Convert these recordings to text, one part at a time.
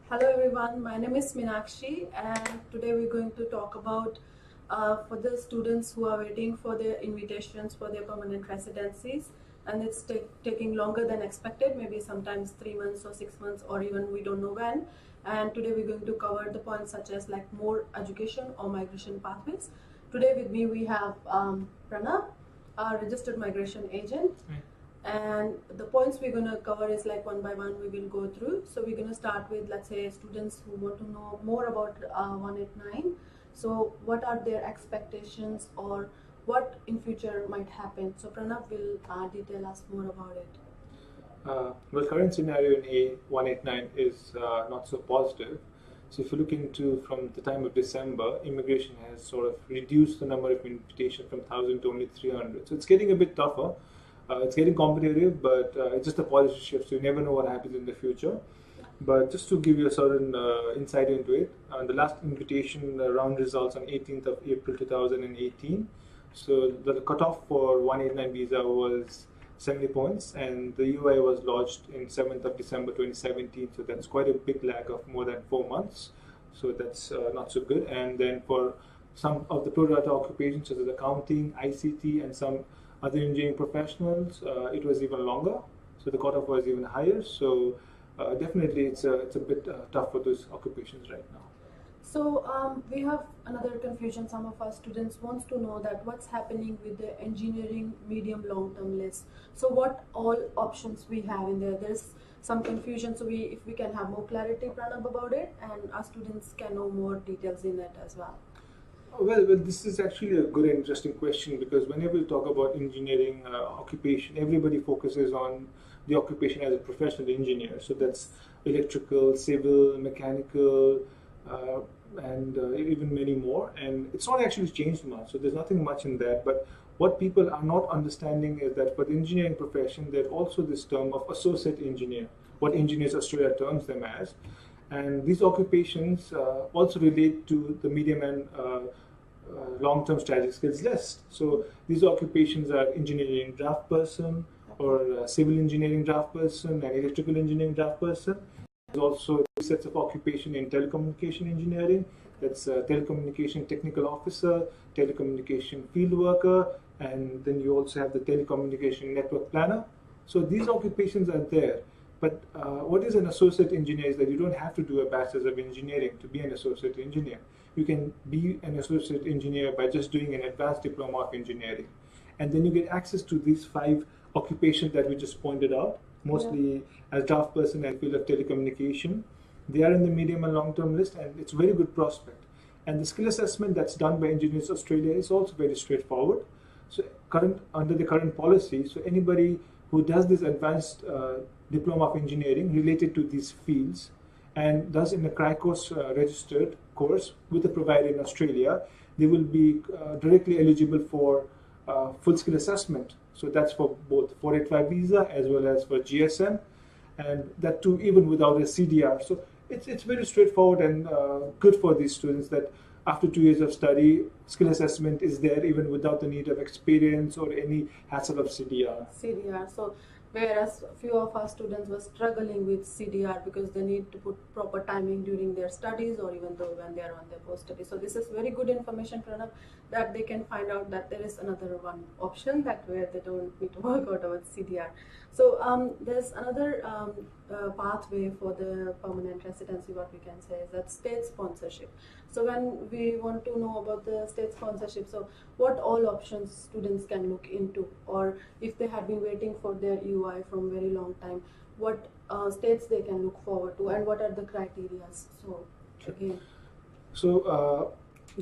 Hello everyone, my name is Meenakshi and today we're going to talk about for the students who are waiting for their invitations for their permanent residencies, and it's taking longer than expected, maybe sometimes 3 months or 6 months or even we don't know when. And today we're going to cover the points such as like more education or migration pathways. Today with me we have Pranav, our registered migration agent. And the points we're going to cover is like one by one we will go through. So we're going to start with, let's say, students who want to know more about 189. So what are their expectations or what in future might happen? So Pranav will detail us more about it. Well, current scenario in A189 is not so positive. So if you look into from the time of December, immigration has sort of reduced the number of invitations from 1,000 to only 300. So it's getting a bit tougher. It's getting competitive, but it's just a policy shift, so you never know what happens in the future. But just to give you a certain insight into it, the last invitation round results on 18th of April 2018. So the cutoff for 189 visa was 70 points, and the UI was launched in 7th of December 2017. So that's quite a big lag of more than 4 months. So that's not so good. And then for some of the pro rata occupations, such as accounting, ICT, and some other engineering professionals, it was even longer, so the cutoff was even higher. So definitely it's a bit tough for those occupations right now. So we have another confusion. Some of our students wants to know that what's happening with the engineering medium long-term list. So what all options we have in there? There's some confusion. So if we can have more clarity, Pranab, about it, and our students can know more details in it as well. Well, this is actually a good and interesting question, because whenever we talk about engineering occupation, everybody focuses on the occupation as a professional engineer. So that's electrical, civil, mechanical, and even many more. And it's not actually changed much, so there's nothing much in that. But what people are not understanding is that for the engineering profession, there's also this term of associate engineer, what Engineers Australia terms them as. And these occupations also relate to the medium and long-term strategic skills list. So these occupations are engineering draft person, or civil engineering draft person, and electrical engineering draft person. There's also two sets of occupation in telecommunication engineering. That's telecommunication technical officer, telecommunication field worker, and then you also have the telecommunication network planner. So these occupations are there. But what is an associate engineer is that you don't have to do a bachelor's of engineering to be an associate engineer. You can be an associate engineer by just doing an advanced diploma of engineering. And then you get access to these 5 occupations that we just pointed out, mostly as draft person and field of telecommunication. They are in the medium and long-term list, and it's a very good prospect. And the skill assessment that's done by Engineers Australia is also very straightforward. So under the current policy, so anybody who does this advanced diploma of engineering related to these fields and does in a CRICOS registered course with a provider in Australia, they will be directly eligible for full skill assessment. So that's for both 485 visa as well as for GSM, and that too even without a CDR. So it's very straightforward and good for these students that after 2 years of study, skill assessment is there even without the need of experience or any hassle of CDR. So whereas a few of our students were struggling with CDR because they need to put proper timing during their studies or even though when they are on their post-study. So this is very good information, Pranav, that they can find out that there is another one option that where they don't need to work out about CDR. So there's another pathway for the permanent residency, what we can say is that state sponsorship. So when we want to know about the state sponsorship, so what all options students can look into, or if they have been waiting for their UI from very long time, what states they can look forward to, and what are the criteria? So again, so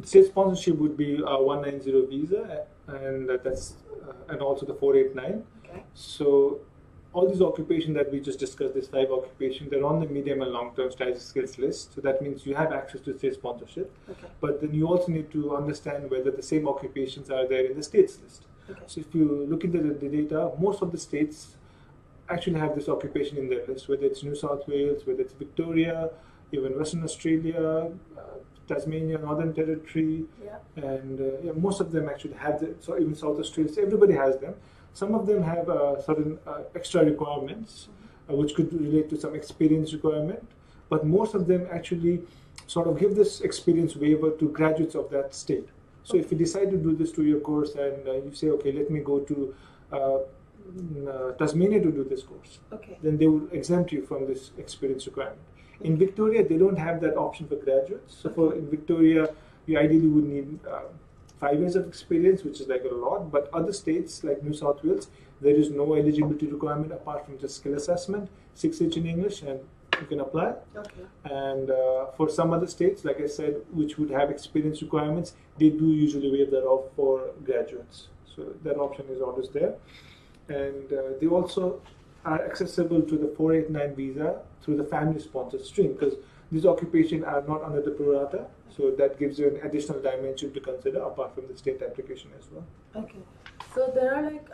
state sponsorship would be 190 visa, and that's and also the 489. Okay. So all these occupations that we just discussed, these 5 occupations, they're on the medium and long-term strategic skills list. So that means you have access to state sponsorship. Okay. But then you also need to understand whether the same occupations are there in the states list. Okay. So if you look into the data, most of the states actually have this occupation in their list, whether it's New South Wales, whether it's Victoria, even Western Australia, Tasmania, Northern Territory, and most of them actually have the, so even South Australia, so everybody has them. Some of them have certain extra requirements, which could relate to some experience requirement. but most of them actually sort of give this experience waiver to graduates of that state. So if you decide to do this 2-year course and you say, okay, let me go to Tasmania to do this course, then they will exempt you from this experience requirement. In Victoria, they don't have that option for graduates. So in Victoria, you ideally would need 5 years of experience, which is like a lot. But other states like New South Wales, there is no eligibility requirement apart from just skill assessment, 6H in English, and you can apply. And for some other states, like I said, which would have experience requirements, they do usually waive that off for graduates. So that option is always there. And they also are accessible to the 489 visa through the family sponsored stream, because these occupations are not under the pro rata, so that gives you an additional dimension to consider apart from the state application as well. Okay, so there are like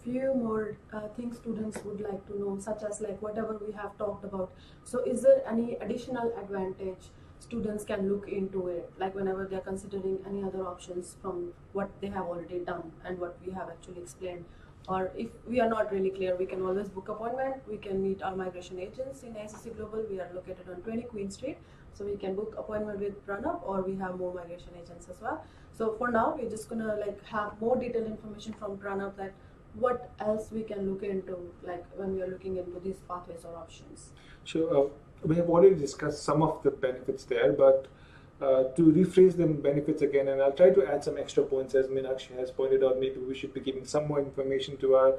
few more things students would like to know, such as like whatever we have talked about. So is there any additional advantage students can look into it, like whenever they're considering any other options from what they have already done and what we have actually explained? Or if we are not really clear, we can always book appointment. We can meet our migration agents in ICC Global. We are located on 20 Queen Street. So we can book appointment with Pranab, or we have more migration agents as well. So for now, we're just gonna like have more detailed information from Pranab that what else we can look into, like when we are looking into these pathways or options. Sure. We have already discussed some of the benefits there, but to rephrase the benefits again, and I'll try to add some extra points as Meenakshi has pointed out. Maybe we should be giving some more information to our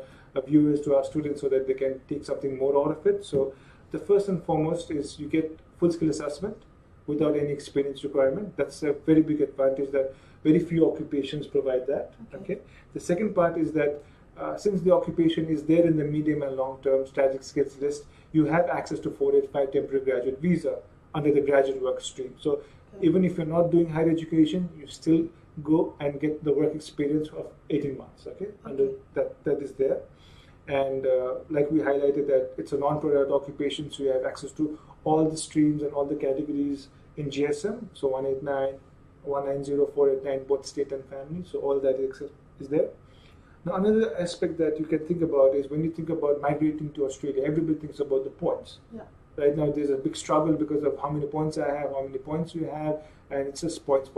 viewers, to our students, so that they can take something more out of it. So the first and foremost is you get full skill assessment without any experience requirement. That's a very big advantage that very few occupations provide that. Okay. The second part is that since the occupation is there in the medium and long-term strategic skills list, you have access to 485 temporary graduate visa under the graduate work stream. So even if you're not doing higher education, you still go and get the work experience of 18 months. Under that is there. And like we highlighted, that it's a non-pro-rata occupation, so you have access to all the streams and all the categories in GSM. So 189, 190, 489, both state and family. So all that is there. Now another aspect that you can think about is when you think about migrating to Australia, everybody thinks about the points. Right now there's a big struggle because of how many points I have, how many points you have, and it's just points.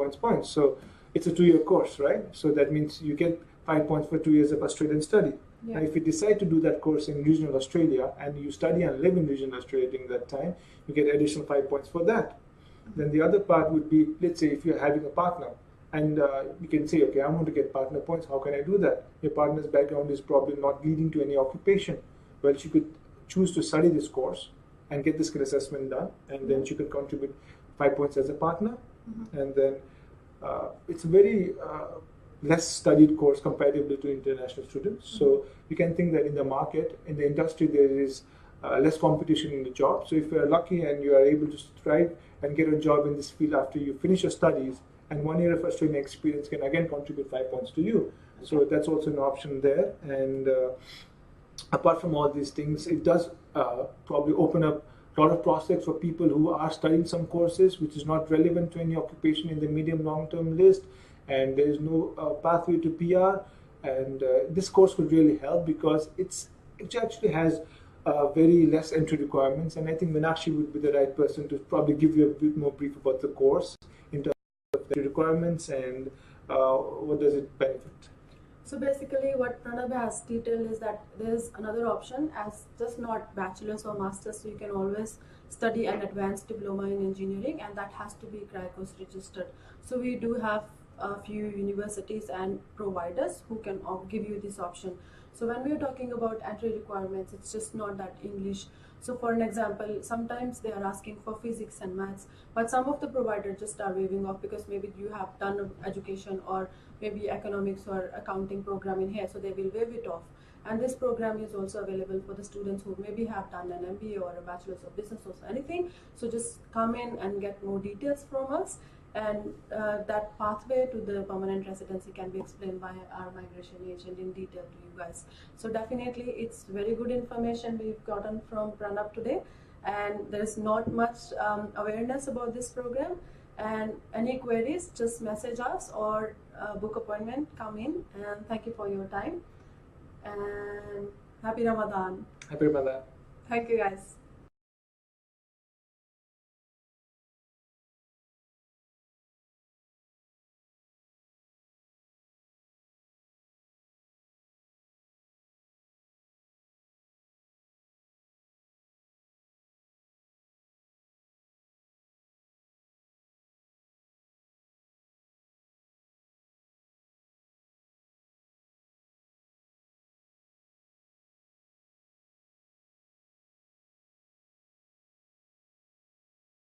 So it's a 2-year course, right? So that means you get 5 points for 2 years of Australian study. Now if you decide to do that course in regional Australia and you study and live in regional Australia during that time, you get additional 5 points for that. Then the other part would be, let's say if you're having a partner, and you can say, okay, I want to get partner points. How can I do that? Your partner's background is probably not leading to any occupation. Well, she could choose to study this course and get the skill assessment done, and then she could contribute 5 points as a partner. And then it's a very less studied course comparatively to international students. So you can think that in the market, in the industry, there is less competition in the job. So if you are lucky and you are able to strive and get a job in this field after you finish your studies, and 1 year of Australian experience can again contribute 5 points to you. So that's also an option there. And apart from all these things, it does probably open up a lot of prospects for people who are studying some courses which is not relevant to any occupation in the medium long-term list, and there is no pathway to PR. And this course could really help because it actually has very less entry requirements, and I think Meenakshi would be the right person to probably give you a bit more brief about the course in terms of the requirements and what does it benefit. So basically what Pranab has detailed is that there is another option as just not bachelor's or master's, so you can always study an advanced diploma in engineering, and that has to be CRICOS registered. So we do have a few universities and providers who can give you this option. So when we are talking about entry requirements, it's just not that English. So for an example, sometimes they are asking for physics and maths, but some of the providers just are waiving off because maybe you have done education or maybe economics or accounting program in here, so they will waive it off. And this program is also available for the students who maybe have done an MBA or a bachelor's of business or anything. So just come in and get more details from us, and that pathway to the permanent residency can be explained by our migration agent in detail to you guys. So definitely it's very good information we've gotten from Pranab today, and there is not much awareness about this program. And any queries, just message us or book appointment, come in. And thank you for your time, and happy Ramadan. Happy Ramadan. Thank you guys.